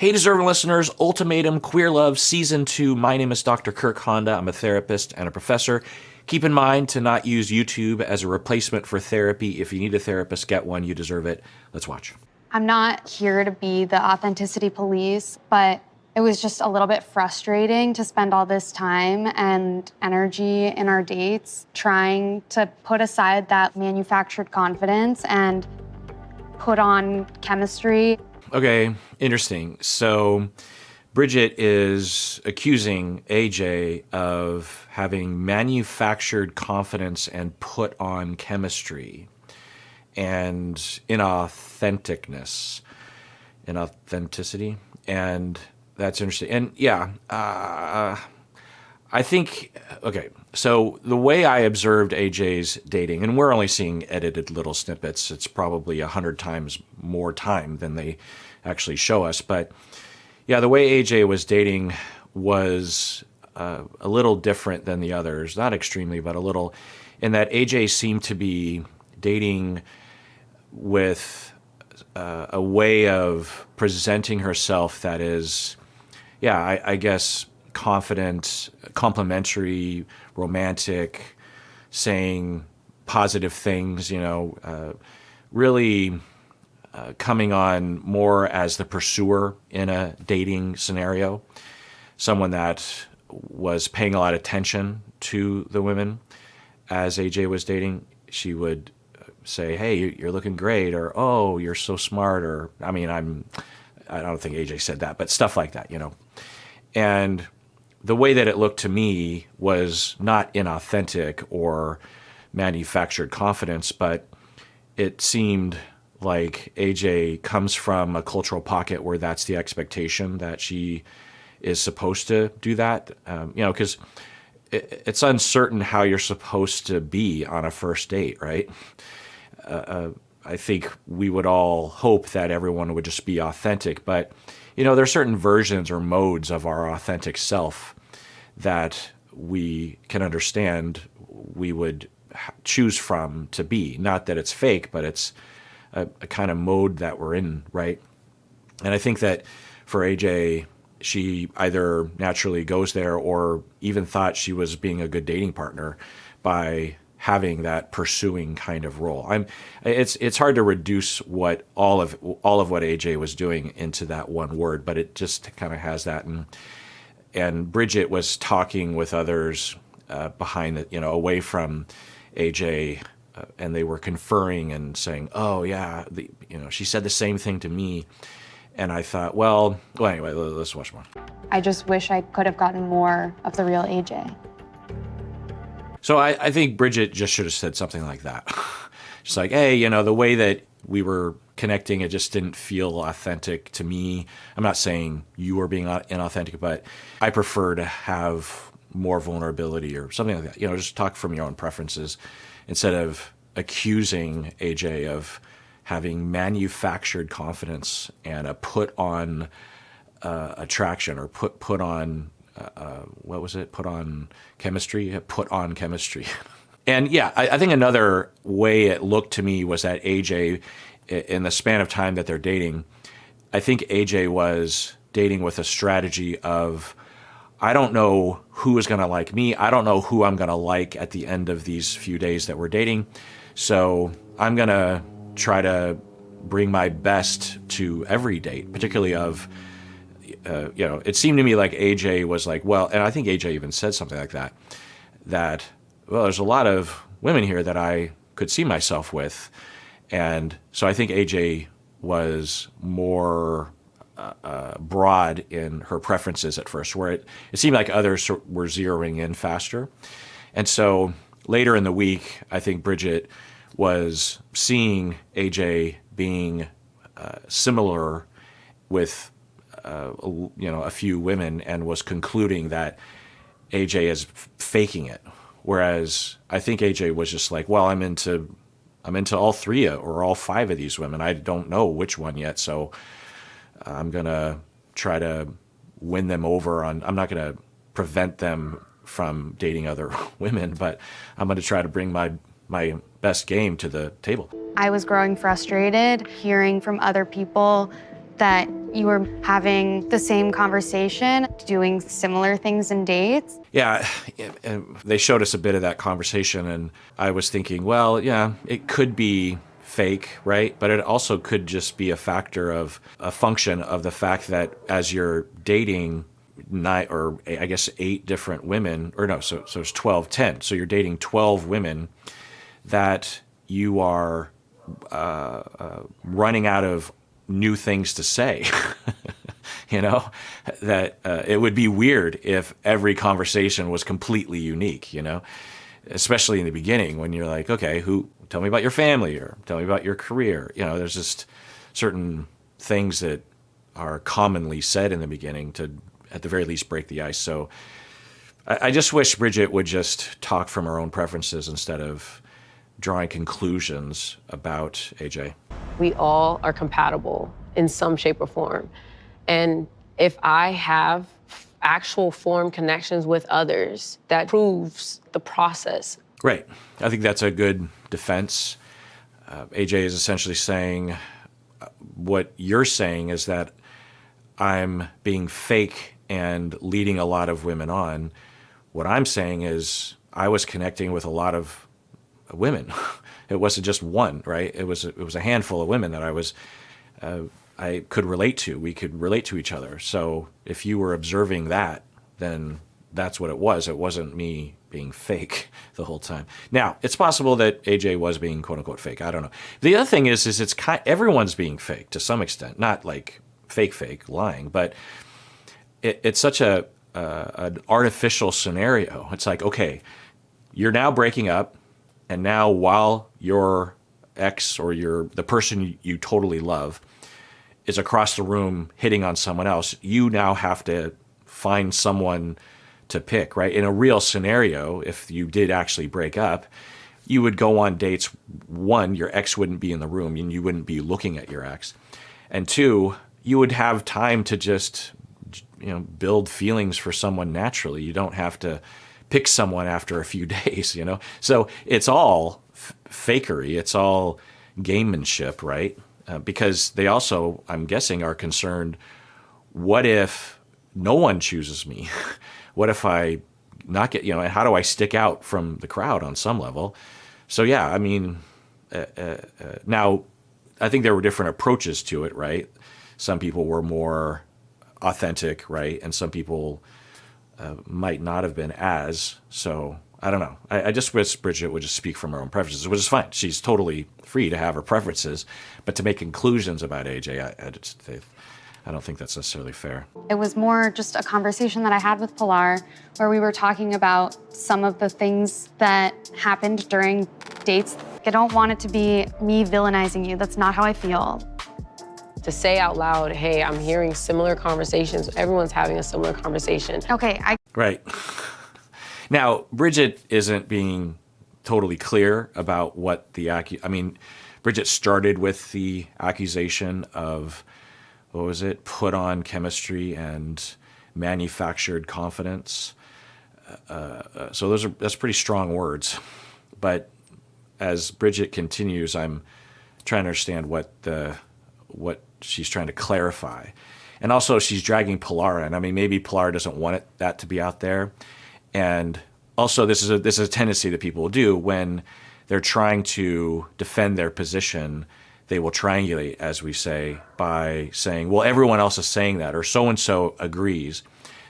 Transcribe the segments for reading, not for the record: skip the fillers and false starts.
Hey, deserving listeners, Ultimatum Queer Love Season 2. My name is Dr. Kirk Honda. I'm a therapist and a professor. Keep in mind to not use YouTube as a replacement for therapy. If you need a therapist, get one. You deserve it. Let's watch. I'm not here to be the authenticity police, but it was just a little bit frustrating to spend all this time and energy in our dates trying to put aside that manufactured confidence and put on chemistry. Okay, interesting. So Bridget is accusing AJ of having manufactured confidence and put on chemistry and inauthenticity. And that's interesting. And yeah, I think, okay, so the way I observed AJ's dating, and we're only seeing edited little snippets, it's probably 100 times more time than they actually show us. But yeah, the way AJ was dating was a little different than the others, not extremely, but a little, in that AJ seemed to be dating with a way of presenting herself that is, yeah, I guess confident, complimentary, romantic, saying positive things, really coming on more as the pursuer in a dating scenario, someone that was paying a lot of attention to the women. As AJ was dating, she would say, "Hey, you're looking great," or "Oh, you're so smart," or I don't think AJ said that, but stuff like that, And the way that it looked to me was not inauthentic or manufactured confidence, but it seemed like AJ comes from a cultural pocket where that's the expectation, that she is supposed to do that, because it's uncertain how you're supposed to be on a first date, right? I think we would all hope that everyone would just be authentic, but there are certain versions or modes of our authentic self that we can understand we would choose from to be. Not that it's fake, but it's a kind of mode that we're in, right? And I think that for AJ, she either naturally goes there or even thought she was being a good dating partner by having that pursuing kind of role. It's hard to reduce what all of what AJ was doing into that one word, but it just kind of has that. And Bridget was talking with others behind it, away from AJ, and they were conferring and saying, "Oh yeah, she said the same thing to me." And I thought, well, anyway, let's watch more. I just wish I could have gotten more of the real AJ. So I think Bridget just should have said something like that. Just like, "Hey, the way that we were connecting, it just didn't feel authentic to me. I'm not saying you were being inauthentic, but I prefer to have more vulnerability," or something like that. Just talk from your own preferences instead of accusing AJ of having manufactured confidence and a put on attraction, or put on what was it? Put on chemistry. Put on chemistry. And yeah, I think another way it looked to me was that AJ, in the span of time that they're dating, I think AJ was dating with a strategy of, I don't know who is going to like me. I don't know who I'm going to like at the end of these few days that we're dating. So I'm going to try to bring my best to every date, particularly of, it seemed to me like AJ was like, well, and I think AJ even said something like that, well, there's a lot of women here that I could see myself with. And so I think AJ was more broad in her preferences at first, where it seemed like others were zeroing in faster. And so later in the week, I think Bridget was seeing AJ being similar with a few women, and was concluding that AJ is faking it. Whereas I think AJ was just like, well, I'm into all three or all five of these women. I don't know which one yet, so I'm gonna try to win them over I'm not gonna prevent them from dating other women, but I'm gonna try to bring my best game to the table. I was growing frustrated, hearing from other people that you were having the same conversation, doing similar things in dates. Yeah, and they showed us a bit of that conversation, and I was thinking, well, yeah, it could be fake, right? But it also could just be a function of the fact that as you're dating eight different women, or no, so it's 12, 10. So you're dating 12 women that you are running out of new things to say. That it would be weird if every conversation was completely unique, especially in the beginning when you're like, okay, tell me about your family or tell me about your career. There's just certain things that are commonly said in the beginning to, at the very least, break the ice. So I just wish Bridget would just talk from her own preferences instead of drawing conclusions about AJ. We all are compatible in some shape or form. And if I have actual form connections with others, that proves the process. Right. I think that's a good defense. AJ is essentially saying what you're saying is that I'm being fake and leading a lot of women on. What I'm saying is I was connecting with a lot of women. It wasn't just one, right? It was a handful of women that I could relate to. We could relate to each other. So if you were observing that, then that's what it was. It wasn't me being fake the whole time. Now, it's possible that AJ was being quote unquote fake. I don't know. The other thing is everyone's being fake to some extent, not like fake lying, but it's such an artificial scenario. It's like, okay, you're now breaking up, and now while your ex or the person you totally love is across the room hitting on someone else, you now have to find someone to pick, right? In a real scenario, if you did actually break up, you would go on dates. One, your ex wouldn't be in the room and you wouldn't be looking at your ex. And two, you would have time to just, build feelings for someone naturally. You don't have to pick someone after a few days, So it's all fakery. It's all gamemanship, right? Because they also, I'm guessing, are concerned, what if no one chooses me? What if I not get, how do I stick out from the crowd on some level? So yeah, I mean, now I think there were different approaches to it, right? Some people were more authentic, right? And some people might not have been as. So I don't know. I just wish Bridget would just speak from her own preferences, which is fine. She's totally free to have her preferences, but to make conclusions about AJ, I don't think that's necessarily fair. It was more just a conversation that I had with Pilar where we were talking about some of the things that happened during dates. I don't want it to be me villainizing you. That's not how I feel. To say out loud, hey, I'm hearing similar conversations. Everyone's having a similar conversation. Okay, Right. Now, Bridget isn't being totally clear about what Bridget started with the accusation of, what was it, put on chemistry and manufactured confidence. So that's pretty strong words. But as Bridget continues, I'm trying to understand what she's trying to clarify. And also she's dragging Pilar in. I mean, maybe Pilar doesn't want that to be out there. And also this is a tendency that people will do when they're trying to defend their position. They will triangulate, as we say, by saying, well, everyone else is saying that, or so-and-so agrees.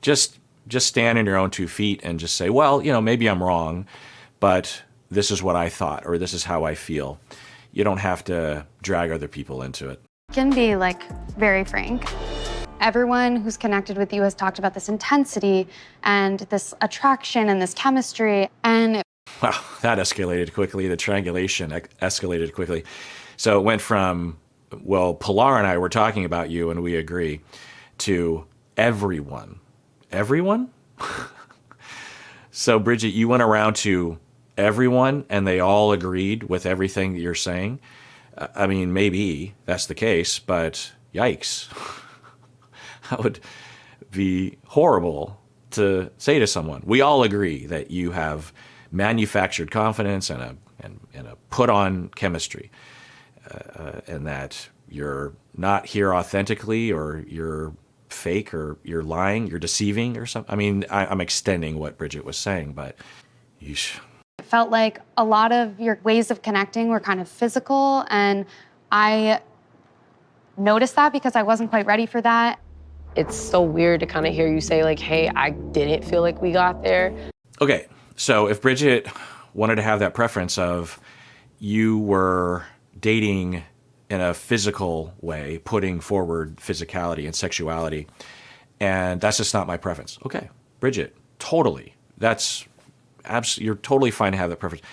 Just stand on your own 2 feet and just say, well, maybe I'm wrong, but this is what I thought, or this is how I feel. You don't have to drag other people into it. can be very frank. Everyone who's connected with you has talked about this intensity and this attraction and this chemistry. And wow, that escalated quickly. The triangulation escalated quickly. So it went from, well, Pilar and I were talking about you and we agree, to everyone. Everyone? So Bridget, you went around to everyone and they all agreed with everything that you're saying? I mean, maybe that's the case, but yikes. That would be horrible to say to someone. We all agree that you have manufactured confidence and a put-on chemistry, and that you're not here authentically, or you're fake, or you're lying, you're deceiving or something. I mean, I'm extending what Bridget was saying, but yeesh. It felt like a lot of your ways of connecting were kind of physical, and I noticed that because I wasn't quite ready for that. It's so weird to kind of hear you say like, hey, I didn't feel like we got there. Okay, so if Bridget wanted to have that preference of you were dating in a physical way, putting forward physicality and sexuality, and that's just not my preference. Okay, Bridget, totally. You're totally fine to have that preference.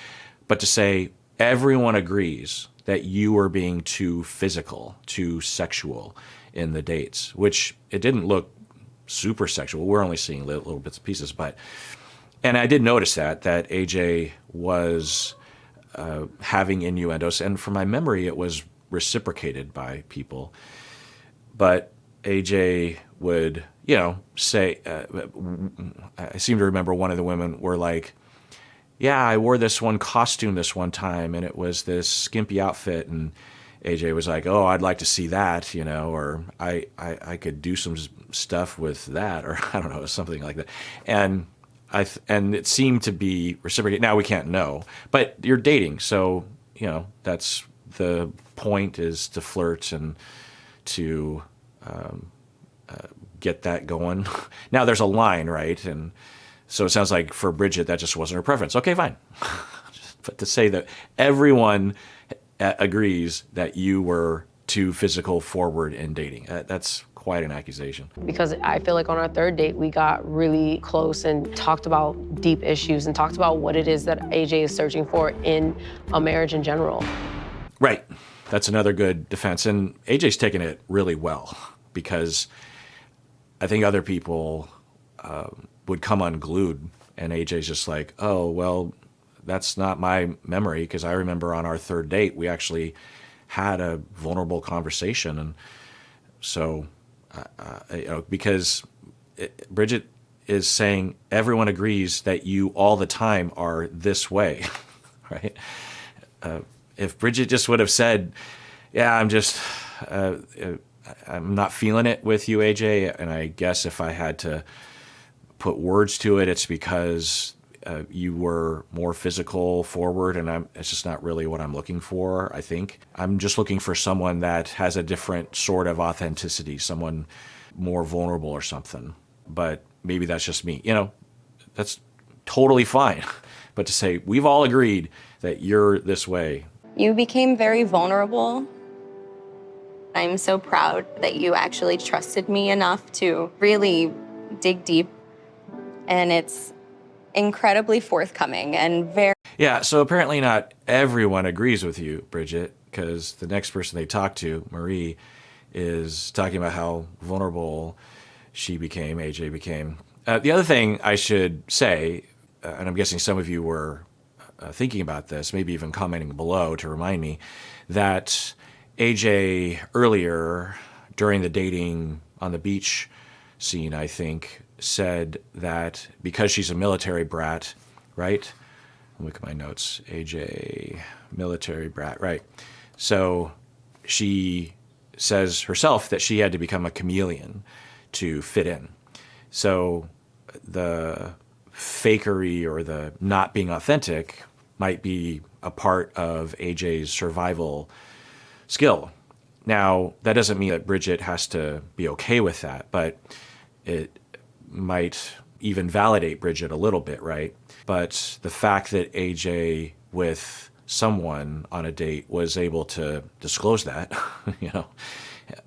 But to say everyone agrees that you were being too physical, too sexual in the dates, which it didn't look super sexual. We're only seeing little bits and pieces, and I did notice that AJ was having innuendos, and from my memory, it was reciprocated by people. But AJ would, say, I seem to remember one of the women were like, yeah, I wore this one costume this one time, and it was this skimpy outfit, and AJ was like, oh, I'd like to see that, or I could do some stuff with that, or I don't know, something like that. And it seemed to be reciprocated. Now we can't know, but you're dating, so that's the point, is to flirt and to get that going. Now there's a line, right? And so it sounds like for Bridget that just wasn't her preference. Okay, fine. But to say that everyone agrees that you were too physical forward in dating, that's quite an accusation. Because I feel like on our third date, we got really close and talked about deep issues and talked about what it is that AJ is searching for in a marriage in general. Right. That's another good defense. And AJ's taken it really well, because I think other people would come unglued, and AJ's just like, oh, well, that's not my memory, because I remember on our third date, we actually had a vulnerable conversation. And so, because Bridget is saying everyone agrees that you all the time are this way, right? If Bridget just would have said, yeah, I'm not feeling it with you, AJ, and I guess if I had to put words to it, it's because you were more physical forward, and it's just not really what I'm looking for, I think. I'm just looking for someone that has a different sort of authenticity, someone more vulnerable or something. But maybe that's just me. That's totally fine. But to say, we've all agreed that you're this way. You became very vulnerable. I'm so proud that you actually trusted me enough to really dig deep. And it's incredibly forthcoming and very... Yeah, so apparently not everyone agrees with you, Bridget, because the next person they talk to, Marie, is talking about how vulnerable AJ became. The other thing I should say, and I'm guessing some of you were thinking about this, maybe even commenting below to remind me, that AJ earlier during the dating on the beach scene, I think, said that because she's a military brat, right? Look at my notes. AJ, military brat, right? So she says herself that she had to become a chameleon to fit in. So the fakery or the not being authentic might be a part of AJ's survival skill. Now, that doesn't mean that Bridget has to be okay with that, but it might even validate Bridget a little bit, right? But the fact that AJ with someone on a date was able to disclose that,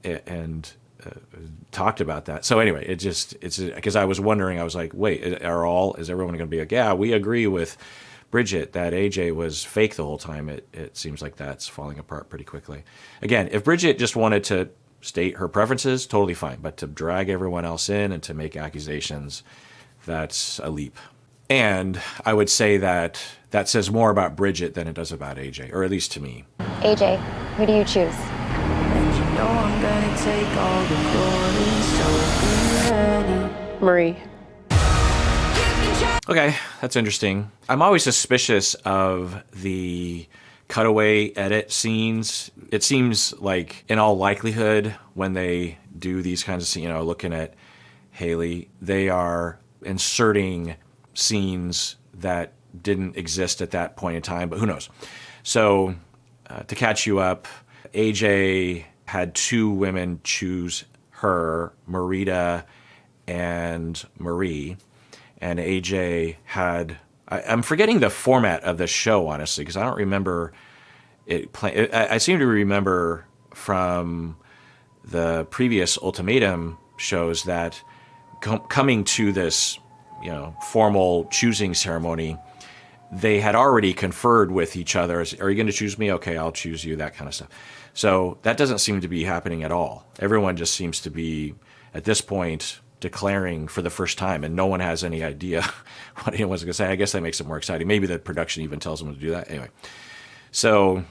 and talked about that. So anyway, it's because I was wondering, I was like, wait, is everyone going to be like, yeah, we agree with Bridget that AJ was fake the whole time? It seems like that's falling apart pretty quickly. Again, if Bridget just wanted to state her preferences, totally fine. But to drag everyone else in and to make accusations, that's a leap. And I would say that says more about Bridget than it does about AJ, or at least to me. AJ, who do you choose? And you know I'm gonna take all the glory, so be ready. Marie. Okay, that's interesting. I'm always suspicious of the cutaway edit scenes. It seems like, in all likelihood, when they do these kinds of scenes, looking at Haley, they are inserting scenes that didn't exist at that point in time, but who knows? So to catch you up, AJ had 2 women choose her, Marita and Marie, and AJ had, I'm forgetting the format of the show, honestly, because I don't remember it playing. I seem to remember from the previous Ultimatum shows that coming to this, formal choosing ceremony, they had already conferred with each other. Are you going to choose me? Okay, I'll choose you, that kind of stuff. So that doesn't seem to be happening at all. Everyone just seems to be, at this point, declaring for the first time, and no one has any idea what anyone's going to say. I guess that makes it more exciting. Maybe the production even tells them to do that. Anyway, so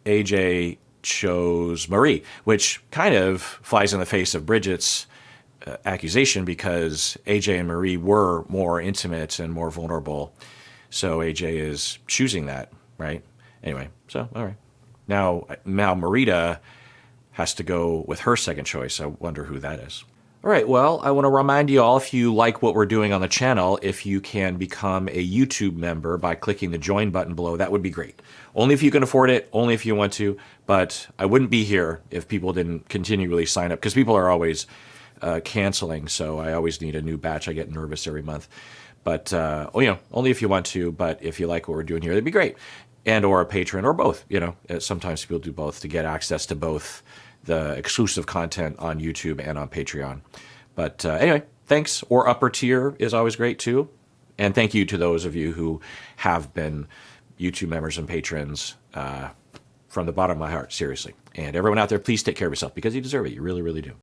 AJ chose Marie, which kind of flies in the face of Bridget's accusation, because AJ and Marie were more intimate and more vulnerable. So AJ is choosing that, right? Anyway, so all right. Now Marita has to go with her second choice. I wonder who that is. All right, well, I want to remind you all, if you like what we're doing on the channel, if you can become a YouTube member by clicking the join button below, that would be great. Only if you can afford it, only if you want to, but I wouldn't be here if people didn't continually sign up, because people are always canceling, so I always need a new batch. I get nervous every month. But, only if you want to, but if you like what we're doing here, that'd be great. And or a patron, or both, Sometimes people do both to get access to both the exclusive content on YouTube and on Patreon. But anyway, thanks. Or upper tier is always great too. And thank you to those of you who have been YouTube members and patrons from the bottom of my heart, seriously. And everyone out there, please take care of yourself, because you deserve it. You really, really do.